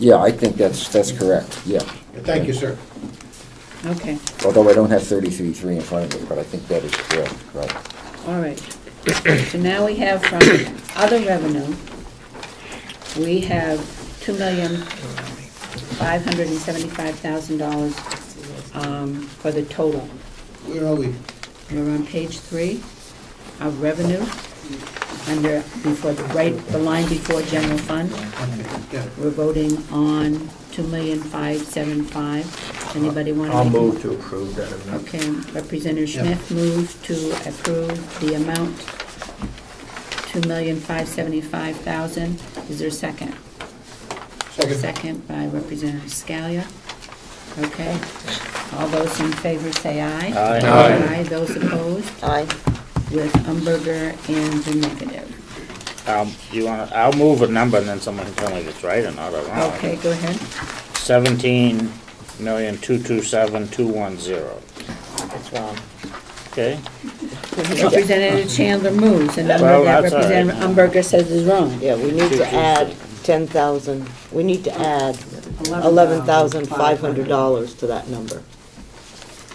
Yeah, I think that's correct, yeah. Thank you, sir. Okay, Although I don't have 33.3 in front of me, but I think that is correct, right? all right. So now we have from other revenue, we have $2,575,000 for the total. Where are we? We're on page 3 of revenue, under, before the line before general fund. Yeah. We're voting on $2,575,000. Anybody want to? I'll move to approve that amendment. Okay, Representative Smith moves to approve the amount, $2,575,000. Is there a second? Second. Second by Representative Scalia. Okay. All those in favor say aye. Aye. Aye. Aye. Those opposed? Aye. With Umberger and the negative. I'll move a number and then someone can tell me if it's right or not or wrong. Okay, go ahead. 17,227,210. That's wrong. Okay. Representative Chandler moves, and number Well, that that's all right. Representative Umberger says is wrong. Yeah, we need to add 10,000, we need to add $11,500 to that number.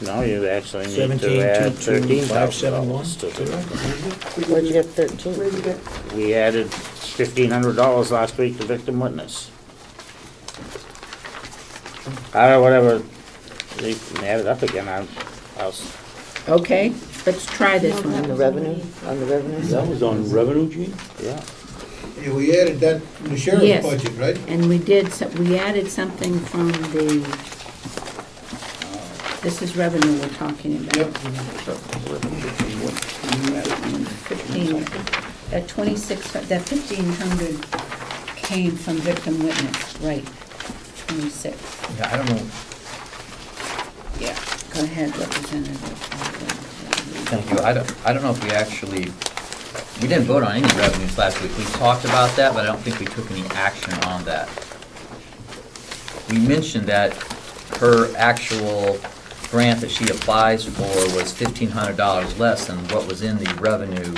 No, you actually need to add $13,571 to it. Where'd you get 13? We added $1,500 last week to victim witness. Whatever, you can add it up again, I'll. Okay, let's try this On the one. revenue, on the revenue That side? was on revenue, Gene? Yeah. Yeah, we added that in the sheriff's Yes. budget, right? And we did, we added something from the, this is revenue we're talking about. Yep. 15, that 26, that 1,500 came from victim witness, right, 26. Yeah, I don't know. Yeah. Go ahead, Representative. Thank you. I don't know if we actually, we didn't vote on any revenues last week. We talked about that, but I don't think we took any action on that. We mentioned that her actual grant that she applies for was $1,500 less than what was in the revenue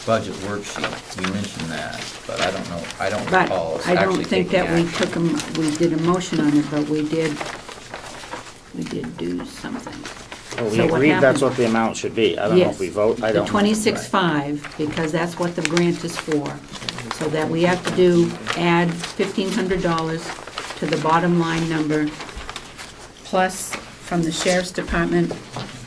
budget worksheet. We mentioned that, but I don't know, I don't But recall us I don't actually think taking that we action. took we did a motion on it, but we did do something. Well, we So what agreed that's happened- what the amount should be. I don't know if we vote, I The don't. 26.5, because that's what the grant is for. So that we have to add $1,500 to the bottom line number, plus from the sheriff's department,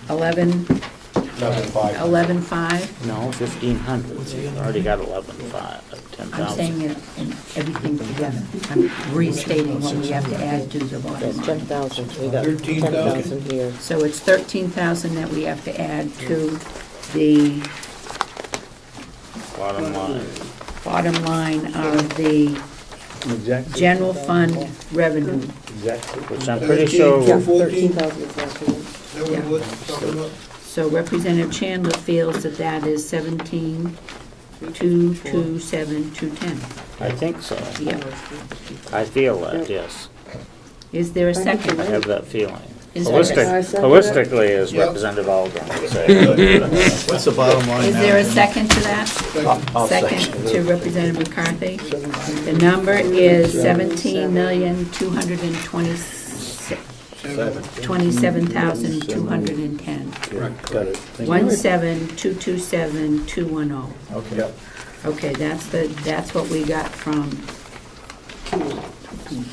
11.5. No, 1,500. We've already got 11,500, I'm 10,000. saying it in everything together. I'm restating what we have to add to the bottom That's line. 10,000, we got 13,000. 10,000 here. So it's 13,000 that we have to add to the Bottom line. bottom line of the Exactly. general fund revenue. Exactly. Which I'm pretty sure, Yeah, 214? 13,000 is last one. Is that what it was talking about? So Representative Chandler feels that that is 17,227,210. I think so. Yeah. I feel that, yes. Is there a second? I have that feeling. Is there a- Holistically, as Yep. Representative Algren would say. What's the bottom line Is now? there a second to that? I'll Second to Representative McCarthy. The number is 27,210. Got it. Thank you. 17,227,210. Okay. Okay, that's what we got from,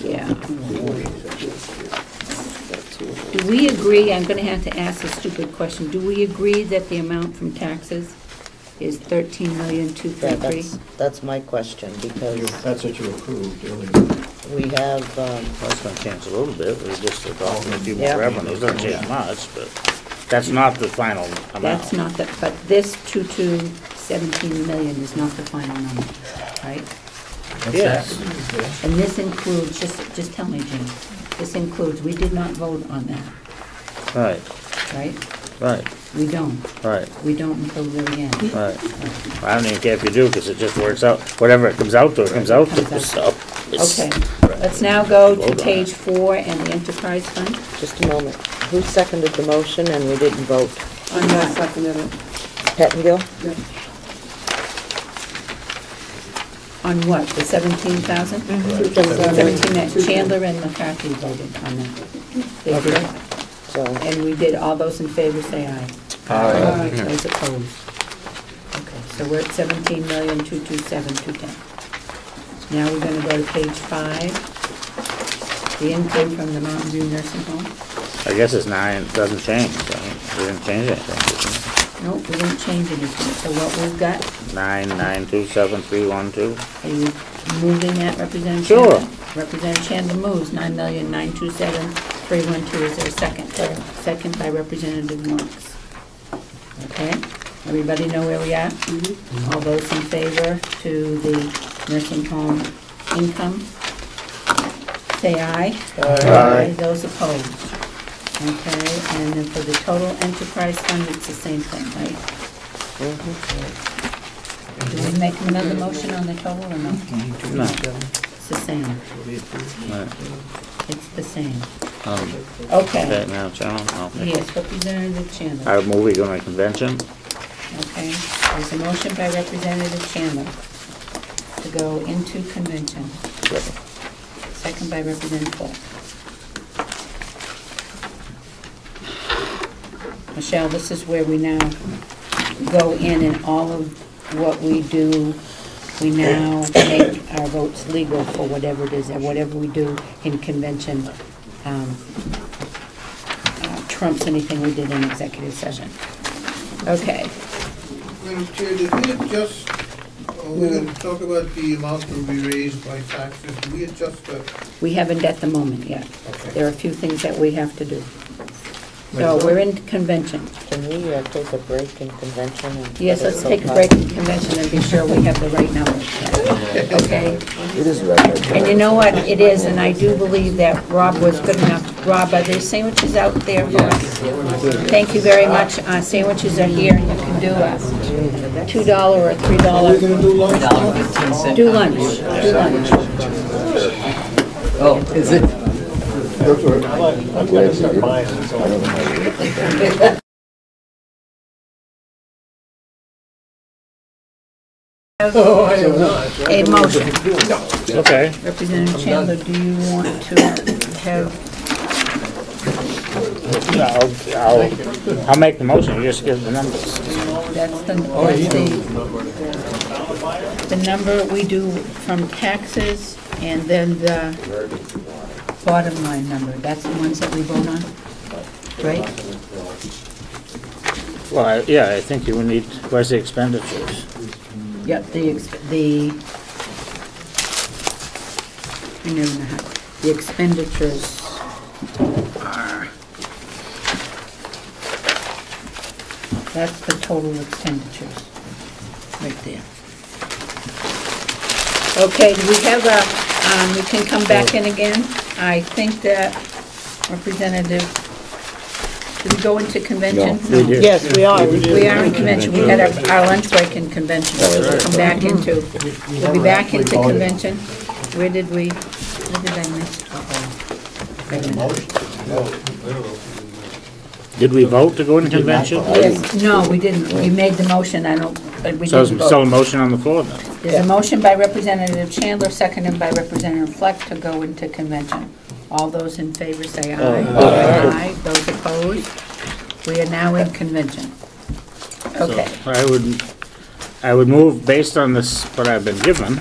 yeah. Do we agree, I'm gonna have to ask a stupid question, do we agree that the amount from taxes is Yeah, 13,233? that's my question, because That's what you approved earlier. we have, That's gonna change a little bit, we just adopted a few Yeah. more revenues, doesn't change much, but that's not the final amount. That's not the, but this 17 million is not the final number, right? Yes, And this includes, just tell me, Jim, this includes, we did not vote on that, right, right? right, We don't. right, We don't until the very end. right. I don't even care if you do, because it just works out, whatever it comes out to, it comes out to, Comes so. it's- Okay, let's now go to Vote on page it. 4 and the enterprise fund. just a moment, who seconded the motion and we didn't vote? On what? Pettingill? On what, the 17,000? Mm-hmm. 17, Chandler and McCarthy voted on that. They did. So, And we did, all those in favor say aye. Aye. Those opposed. Okay, so we're at 17,227,210. Now we're gonna go to page 5. The income from the Mountain View Nursing Home. I guess it's 9, it doesn't change, right? We didn't change anything. Nope, we didn't change anything. So what we've got, 9,927,312. are you moving that, Representative Sure. Chandler? Representative Chandler moves 9,927,312. Is there a second? Second by Representative Marks. Okay, everybody know where we are? All those in favor to the nursing home income, say aye. Aye. Those opposed. Okay, and then for the total enterprise fund, it's the same thing, right? Do we make another motion on the total or no? No. It's the same. Right. It's the same. Okay, Okay. now, John, okay. Yes, Representative Chandler. I move we go to convention. Okay, there's a motion by Representative Chandler to go into convention. Second by Representative Polk. Michelle, this is where we now go in and all of what we do, we now make our votes legal for whatever it is, and whatever we do in convention trumps anything we did in executive session. Okay. Madam Chair, did we adjust, we're gonna talk about the amount to be raised by taxes, did we adjust that? We haven't at the moment yet. Okay. There are a few things that we have to do. So we're in convention. can we take a break in convention? And Yes, let's take a break in convention and be sure we have the right number. Okay? It is right. And you know what? It is, and I do believe that Rob was good enough. Rob, are there sandwiches out there for us? Thank you very much. Sandwiches are here, and you can do a $2 or a $3. We're gonna do lunch? $3.15. Do lunch. Do lunch. Oh, is it? I'm glad you did. I don't know how you did. A motion. Okay. Representative Chandler, do you want to have, I'll make the motion, you just give the numbers. that's the number we do from taxes and then the bottom line number. That's the ones that we vote on, right? Well, yeah, I think you would need, where's the expenditures? Yep, I never know how, the expenditures are, that's the total expenditures, right there. Okay, do we have a, we can come back in again? I think that Representative, did we go into convention? No, we did. Yes, we are. We are in convention, we had our lunch break in convention, so we'll come back into, we'll be back into convention. Where did I miss? Wait a minute. Did we vote to go into convention? Yes, no, we didn't, we made the motion, we So didn't there's still a vote. motion on the floor then? There's a motion by Representative Chandler, seconded by Representative Fleck to go into convention. All those in favor say aye. Aye. Those opposed? We are now in convention. Okay. So I would move based on this, what I've been given,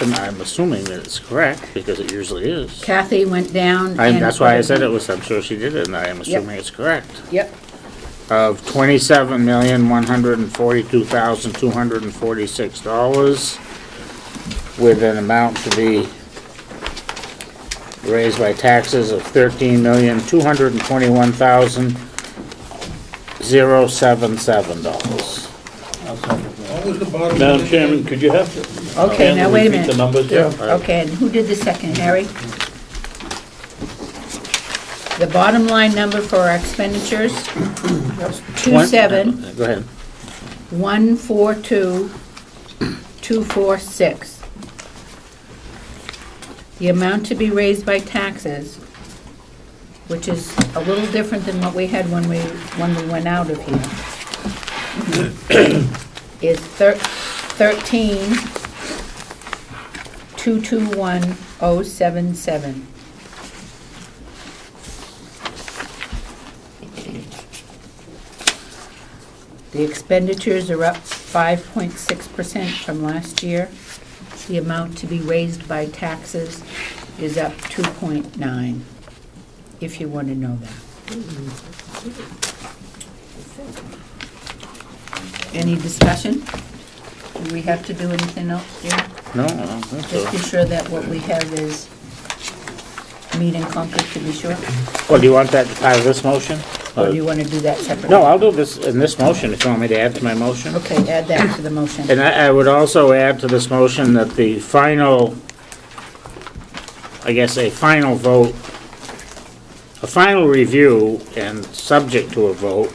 and I'm assuming that it's correct, because it usually is. Kathy went down And and... that's why I said it was, I'm sure she did it, and I am assuming it's correct. Yep, Of $27,142,246 with an amount to be raised by taxes of $13,221,077. What was the bottom? Madam Chairman, could you have? okay, now wait a minute. Repeat the numbers, yeah? Okay, and who did the second, Harry? The bottom line number for our expenditures, 27. Go ahead. 142,246. The amount to be raised by taxes, which is a little different than what we had when we went out of here, is 13 221077. The expenditures are up 5.6% from last year. The amount to be raised by taxes is up 2.9, if you want to know that. Any discussion? Do we have to do anything else, Jim? No, I don't think Just be so. sure that what we have is meet and conquer, to be sure? Well, do you want that part of this motion? Or do you want to do that separately? No, I'll do this in this motion if you want me to add to my motion. Okay, add that to the motion. And I would also add to this motion that the final, I guess, a final vote, a final review and subject to a vote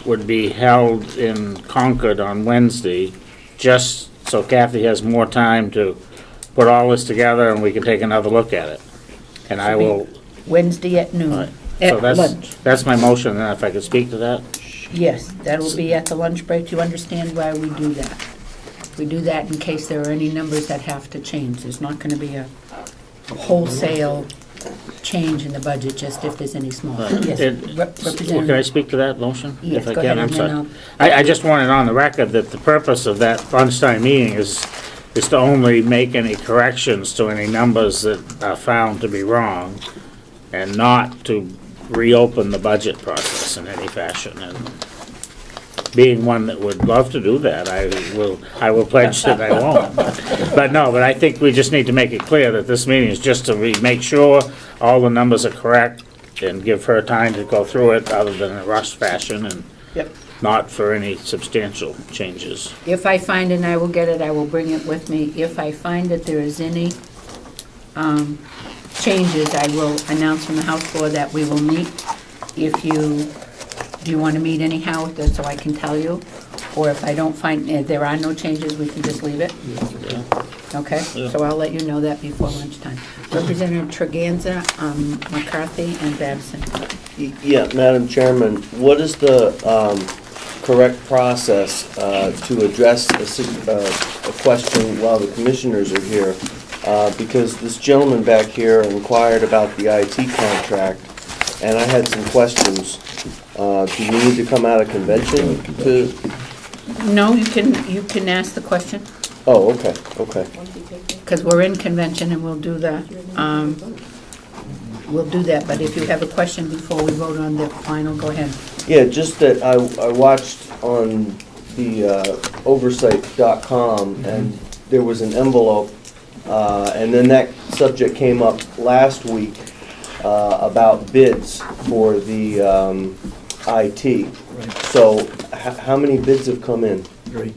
would be held in Concord on Wednesday, just so Kathy has more time to put all this together and we can take another look at it. And I will, Wednesday at all noon. right. So At lunch. that's my motion, and if I could speak to that? Yes, that'll be at the lunch break. You understand why we do that? We do that in case there are any numbers that have to change. There's not going to be a wholesale change in the budget, just if there's any small. Yes, Well, can I Representative. speak to that motion? Yes, If I go can, ahead, I'm and sorry. then I just wanted on the record that the purpose of that lunchtime meeting is to only make any corrections to any numbers that are found to be wrong, and not to reopen the budget process in any fashion. And being one that would love to do that, I will pledge that I won't. But I think we just need to make it clear that this meeting is just to make sure all the numbers are correct and give her time to go through it other than in a rushed fashion, and Yep. not for any substantial changes. If I find, and I will get it, I will bring it with me. If I find that there is any changes, I will announce from the House floor that we will meet. If you, do you want to meet anyhow, so I can tell you? Or if I don't find, if there are no changes, we can just leave it? Okay, Yeah. so I'll let you know that before lunchtime. Representative Treganza, McCarthy, and Babson. Yeah, Madam Chairman, what is the correct process to address a question while the commissioners are here? Because this gentleman back here inquired about the IT contract, and I had some questions. Do you need to come out of convention to? No, you can ask the question, Oh, okay, okay. because we're in convention and we'll do that. We'll do that, but if you have a question before we vote on the final, go ahead. Yeah, just that I watched on the Oversite.com, and there was an envelope, and then that subject came up last week about bids for the IT. Right. So how many bids have come in? 3.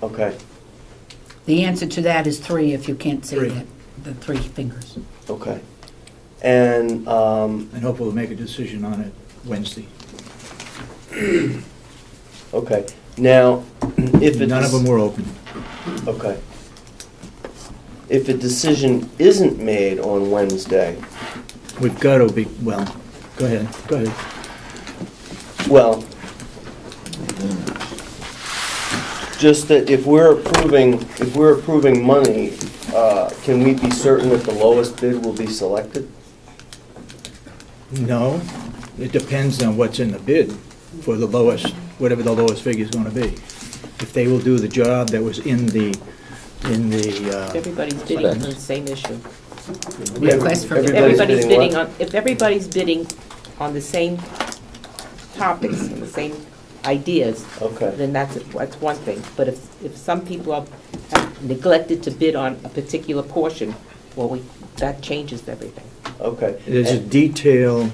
Okay, The answer to that is 3, if you can't see 3. that, the 3 fingers. okay. And, And hopefully we'll make a decision on it Wednesday. okay, now, if it's... None of them were open. Okay. If a decision isn't made on Wednesday, We've got to be, well, go ahead. well, just that if we're approving money, can we be certain that the lowest bid will be selected? No, it depends on what's in the bid for the lowest, whatever the lowest figure is going to be. If they will do the job that was in the Everybody's bidding on the same issue. Request for bid. Everybody's bidding what? on, if everybody's bidding on the same topics and the same ideas, Okay, then that's one thing. But if some people have neglected to bid on a particular portion, well, that changes everything. okay. there's a detailed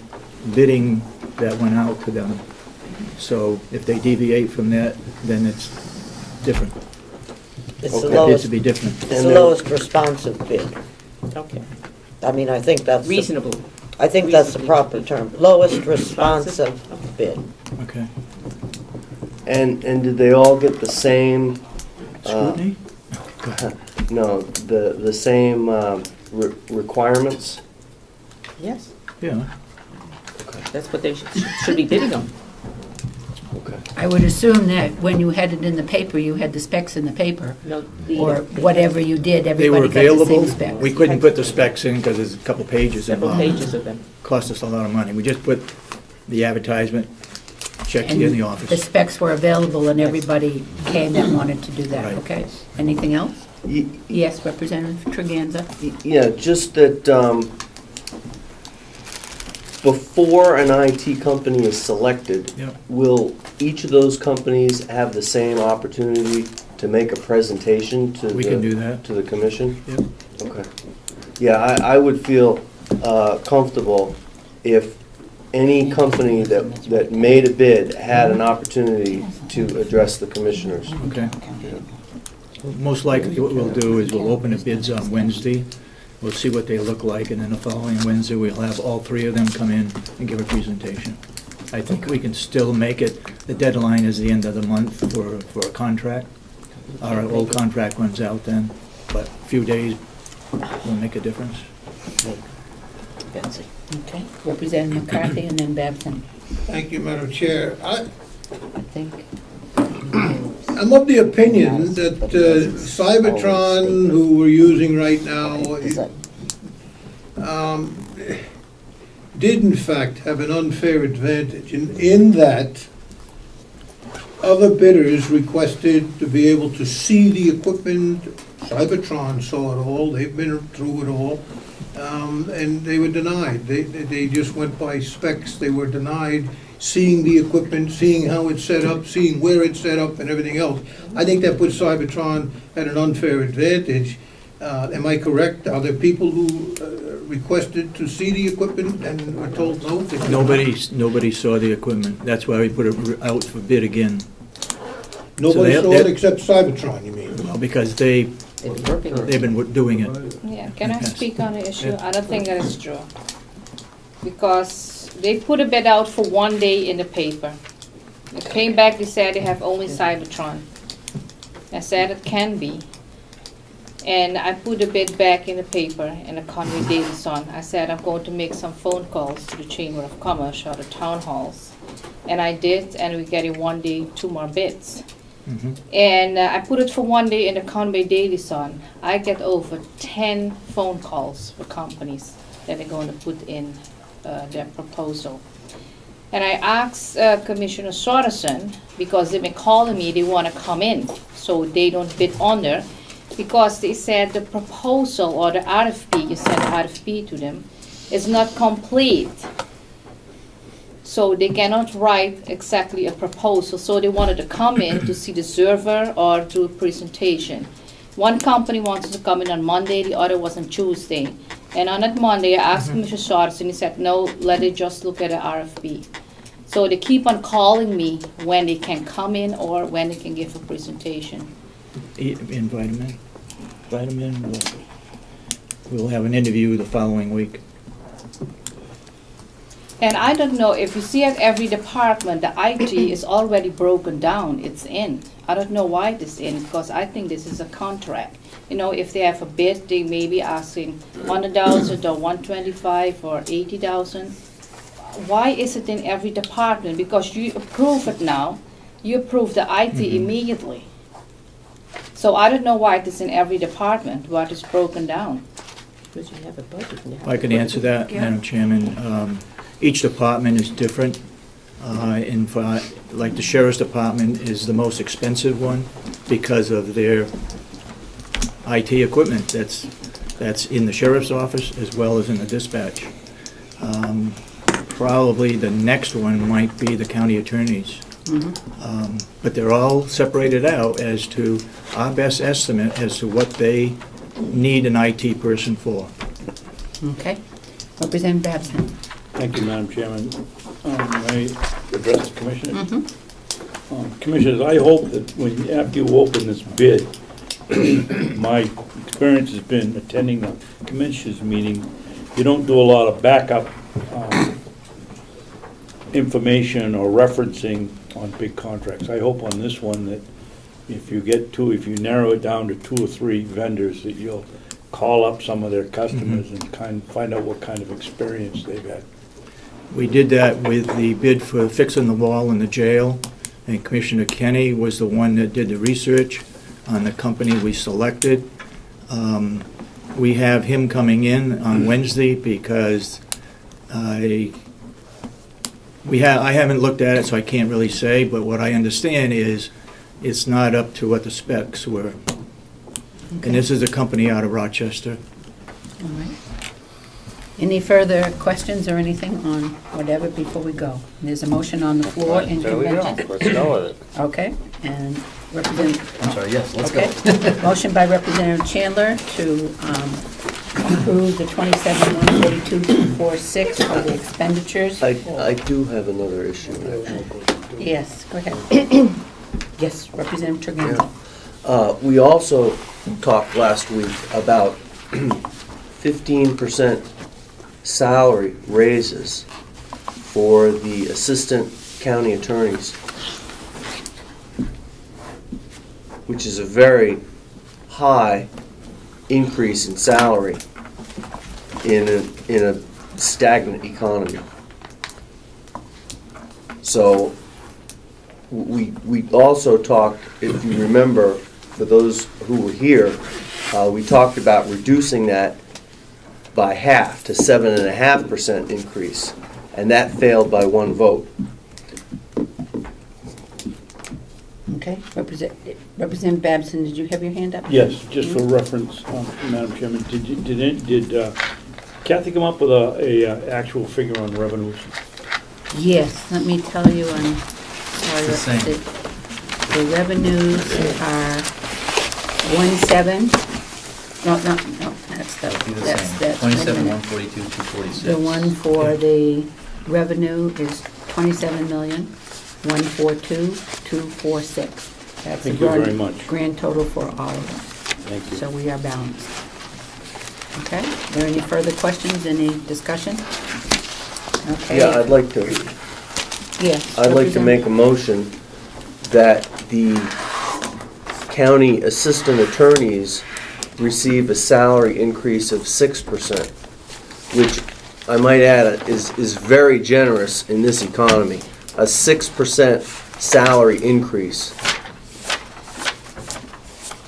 bidding that went out to them. So if they deviate from that, then it's different. It's Okay. the That needs lowest, to be different. it's the lowest responsive bid. Okay. I mean, I think that's, Reasonable. I think that's the proper term, lowest responsive bid. Okay. And did they all get the same, Scrutiny? no, the same requirements? Yes, Yeah. that's what they should be bidding on. Okay. I would assume that when you had it in the paper, you had the specs in the paper, No, or whatever you did, They were everybody got the available. same specs. We couldn't put the specs in because there's a couple pages several involved. pages of them. Cost us a lot of money. We just put the advertisement, checked you in the The office. specs were available and everybody came that wanted to do that, Right. okay? Anything else? Y- Yes, Representative Tregenza? Yeah, just that, before an IT company is selected, Yeah. will each of those companies have the same opportunity to make a presentation to We can do that. to the commission? Yep. Okay. Yeah, I would feel comfortable if any company that made a bid had an opportunity to address the commissioners. Okay. Most likely what we'll do is we'll open the bids on Wednesday. We'll see what they look like, and then the following Wednesday, we'll have all three of them come in and give a presentation. I think we can still make it, the deadline is the end of the month for a contract. Our old contract runs out then, but a few days will make a difference. Okay. Representative McCarthy and then Babson, Thank you, Madam Chair. I think. I'm of the opinion that Cybertron, who we're using right now, did in fact have an unfair advantage in that other bidders requested to be able to see the equipment. Cybertron saw it all, they've been through it all, and they were denied. They just went by specs, they were denied seeing the equipment, seeing how it's set up, seeing where it's set up and everything else. I think that puts Cybertron at an unfair advantage. Am I correct? Are there people who requested to see the equipment and were told no? they could not? Nobody saw the equipment. That's why we put it out for bid again. Nobody So saw they- it except Cybertron, you mean? Well, because they've been doing it. Yeah, can I Yes. speak on the issue? Yeah. I don't think that is true. Because they put a bid out for 1 day in the paper. It came back, they said they have only Cybertron. I said it can be. And I put a bid back in the paper, in the Conway Daily Sun. I said I'm going to make some phone calls to the Chamber of Commerce or the town halls. And I did, and we're getting 1 day, 2 more bids. Mhm. And I put it for 1 day in the Conway Daily Sun. I get over 10 phone calls for companies that are going to put in their proposal. And I asked Commissioner Sorensen, because they've been calling me, they want to come in, so they don't bid under, because they said the proposal or the RFP, you sent RFP to them, is not complete. So they cannot write exactly a proposal, so they wanted to come in to see the server or do a presentation. One company wanted to come in on Monday, the other was on Tuesday. And on that Monday, I asked Commissioner Sorensen, and he said, no, let it just look at the RFP. So they keep on calling me when they can come in or when they can give a presentation. Invite them in. Invite them in. We'll have an interview the following week. And I don't know, if you see at every department, the IT is already broken down, it's in. I don't know why it is in, because I think this is a contract. You know, if they have a bid, they may be asking 100,000 or 125 or 80,000. Why is it in every department? Because you approve it now, you approve the IT immediately. So I don't know why it is in every department, why it is broken down. Because you have a budget. and you have I a can budget. answer that, Madam Chairman. Each department is different. Like the Sheriff's Department is the most expensive one because of their IT equipment that's in the Sheriff's Office as well as in the dispatch. Probably the next one might be the County Attorney's. But they're all separated out as to our best estimate as to what they need an IT person for. Okay. Representative Babson. Thank you, Madam Chairman. May I address the Commissioners? Commissioners, I hope that after you open this bid, my experience has been attending the Commissioners meeting, you don't do a lot of backup information or referencing on big contracts. I hope on this one that if you narrow it down to 2 or 3 vendors, that you'll call up some of their customers and find out what kind of experience they've had. We did that with the bid for fixing the wall in the jail. And Commissioner Kenny was the one that did the research on the company we selected. We have him coming in on Wednesday because I haven't looked at it, so I can't really say, but what I understand is it's not up to what the specs were. Okay. And this is a company out of Rochester. All right. Any further questions or anything on whatever before we go? There's a motion on the floor in There we go, convention. let's go with it. Okay, and Representative. I'm sorry, yes, let's Okay. Motion by Representative Chandler to approve the 27,142,246 for the expenditures. I do have another issue, actually. Yes, go ahead. Yes, Representative Tregenza. We also talked last week about 15% salary raises for the assistant county attorneys, which is a very high increase in salary in a stagnant economy. So we also talked, if you remember, for those who were here, we talked about reducing that by half to 7.5% increase, and that failed by one vote. Okay, Representative Babson, did you have your hand up? Yes, just for reference, Madam Chairman, did Kathy come up with a actual figure on revenues? Yes, let me tell you, I'm sorry, It's the same. the revenues are 17, no, that's the, Be the that's same. the. 27,142,246. The one for the revenue is 27,142,246. That's the Thank you very much. grand total for all of them. Thank you. So we are balanced. Okay, are there any further questions, any discussion? Okay. Yeah, I'd like to Yes. make a motion that the county assistant attorneys receive a salary increase of 6%, which I might add is very generous in this economy. A 6% salary increase.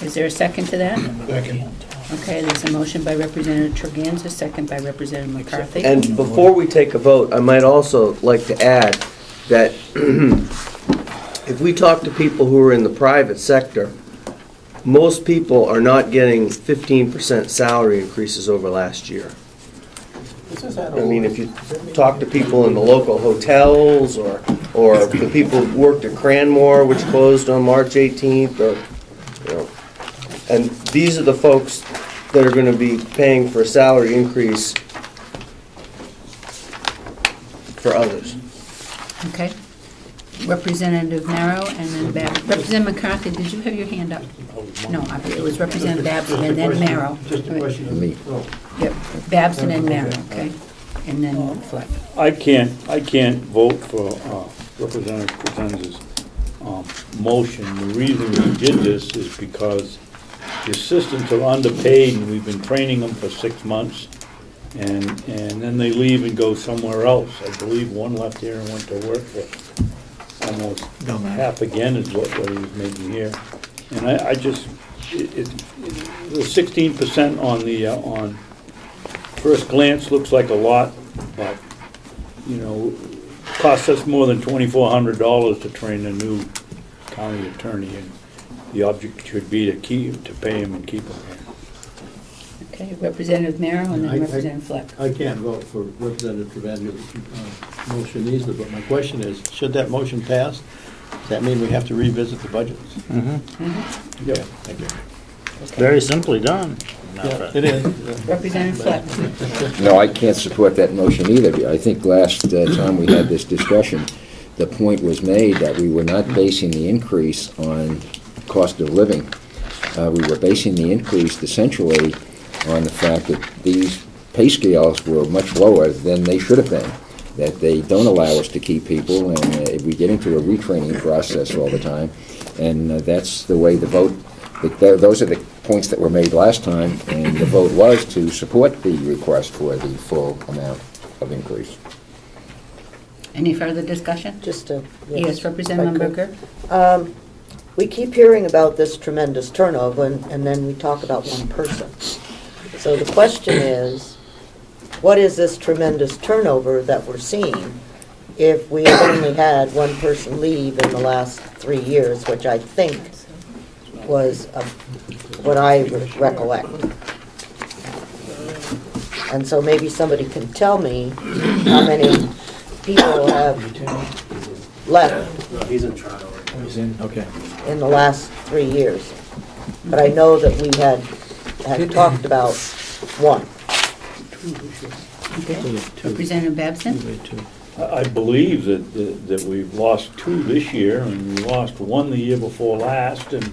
Is there a second to that? Second. Okay, there's a motion by Representative Tregenza, second by Representative McCarthy. And before we take a vote, I might also like to add that if we talk to people who are in the private sector, most people are not getting 15% salary increases over last year. I mean, if you talk to people in the local hotels or the people who worked at Cranmore, which closed on March 18th, or, you know, and these are the folks that are going to be paying for a salary increase for others. Okay. Representative Narrow and then Babson. Representative McCarthy, did you have your hand up? No, it was Representative Babson and then Narrow. Just a question. Me. Yep, Babson and Narrow, okay? And then Fleck. I can't vote for Representative Tregenza's motion. The reason we did this is because the assistants are underpaid, and we've been training them for 6 months, and then they leave and go somewhere else. I believe one left here and went to work for almost half again is what he was making here. And I just, the 16% on first glance looks like a lot, but, you know, costs us more than $2,400 to train a new county attorney, and the object should be to pay him and keep him here. Okay, Representative Narrow and then Representative Fleck. I can't vote for Representative Trevenza's motion either, but my question is, should that motion pass, does that mean we have to revisit the budgets? Mm-hmm. Yeah, thank you. Very simply done. Yeah, it is. Representative Fleck. No, I can't support that motion either. I think last time we had this discussion, the point was made that we were not basing the increase on cost of living. We were basing the increase essentially on the fact that these pay scales were much lower than they should have been, that they don't allow us to keep people, and we get into a retraining process all the time, and that's the way the vote, those are the points that were made last time, and the vote was to support the request for the full amount of increase. Any further discussion? Just a. Yes, Representative if I could. Berger? We keep hearing about this tremendous turnover, and then we talk about one person. So the question is, what is this tremendous turnover that we're seeing if we have only had one person leave in the last 3 years, which I think was what I recollect. And so maybe somebody can tell me how many people have left He's in, okay. in the last 3 years. But I know that we had talked about one. Okay. Representative Babson? I believe that we've lost 2 this year, and we lost 1 the year before last, and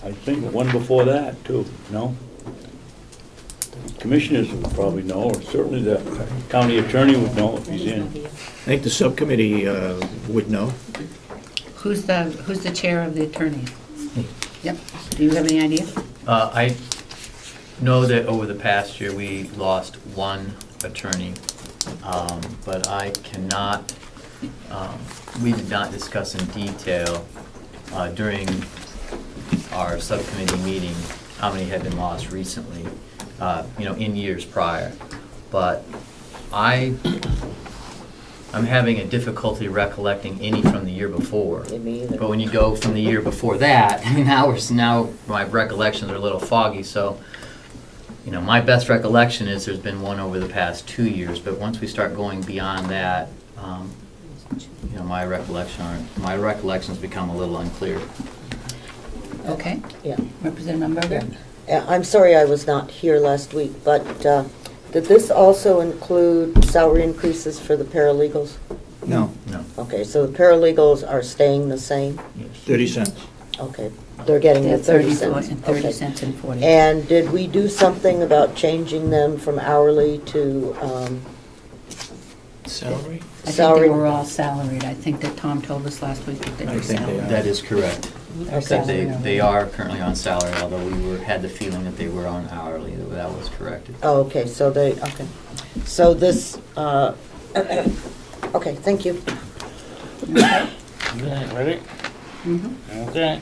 I think 1 before that, too, no? Commissioners would probably know, or certainly the county attorney would know if he's in. I think the subcommittee would know. Who's the chair of the attorneys? Yep. Do you have any idea? I know that over the past year, we lost 1 attorney, but I cannot, we did not discuss in detail during our subcommittee meeting how many had been lost recently, in years prior. But I'm having a difficulty recollecting any from the year before. Me either. But when you go from the year before that, now my recollections are a little foggy. So, my best recollection is there's been 1 over the past 2 years. But once we start going beyond that, my recollections become a little unclear. Okay. Yeah. Representative Berger? I'm sorry I was not here last week, but did this also include salary increases for the paralegals? No. Okay, so the paralegals are staying the same? 30 cents. Okay, they're getting the 30 cents. And 30 Okay. cents and 40. And did we do something about changing them from hourly to Salary? I think salary? they were all salaried. I think that Tom told us last week that they I were think they salaried. are. That is correct. They're Except salaried. they are currently on salary, although we had the feeling that they were on hourly. That was corrected. Oh, okay, so okay. So this, okay, thank you. Okay. Ready? Mhm. Okay.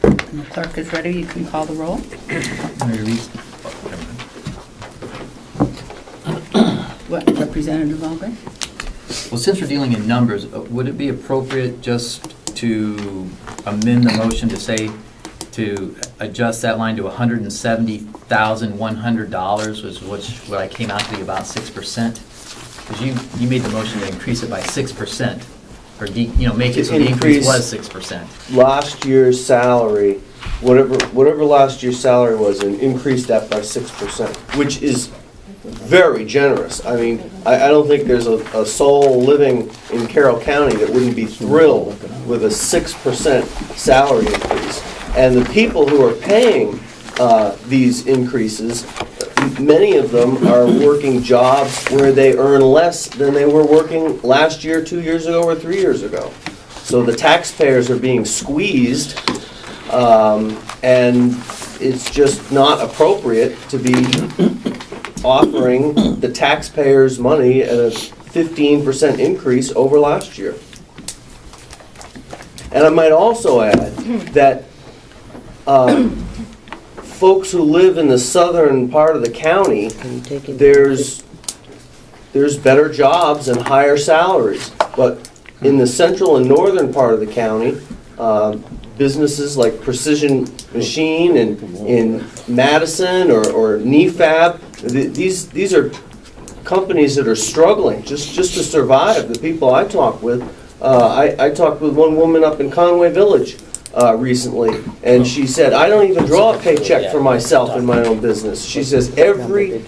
And the clerk is ready. You can call the roll. What, Representative Vogel? Well, since we're dealing in numbers, would it be appropriate just to amend the motion to say, to adjust that line to $170,100, which what I came out to be about 6%? Because you made the motion to increase it by 6%, or make it so the increase was 6%. Last year's salary, whatever last year's salary was, and increase that by 6%, which is very generous. I mean, I don't think there's a soul living in Carroll County that wouldn't be thrilled with a 6% salary increase. And the people who are paying these increases, many of them are working jobs where they earn less than they were working last year, 2 years ago, or 3 years ago. So the taxpayers are being squeezed, and it's just not appropriate to be offering the taxpayers money at a 15% increase over last year. And I might also add that folks who live in the southern part of the county, there's better jobs and higher salaries. But in the central and northern part of the county, businesses like Precision Machine and in Madison or NEFAB, these are companies that are struggling just to survive. The people I talk with, I talked with one woman up in Conway Village recently, and she said, I don't even draw a paycheck for myself in my own business. She says every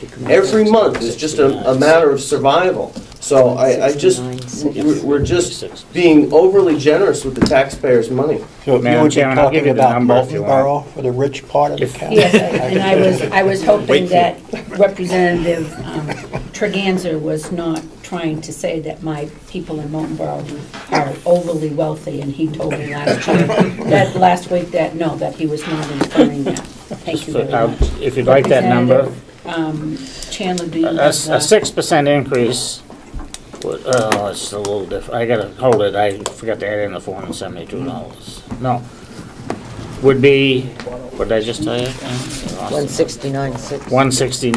month is just a matter of survival. So we're just being overly generous with the taxpayers' money. So you Madam would be Chairman, I'll give talking you the about number if you want. Moultonborough for the rich part of the county? Yes, and I was hoping that Representative Treganza was not trying to say that my people in Moultonborough are overly wealthy, and he told me last week that he was not inferring that. Thank you very much. If you'd like that number. Chandler, do you have A 6% increase It's a little different. I gotta hold it. I forgot to add in the $472. No. Would be, what did I just tell you? 169.6. 160.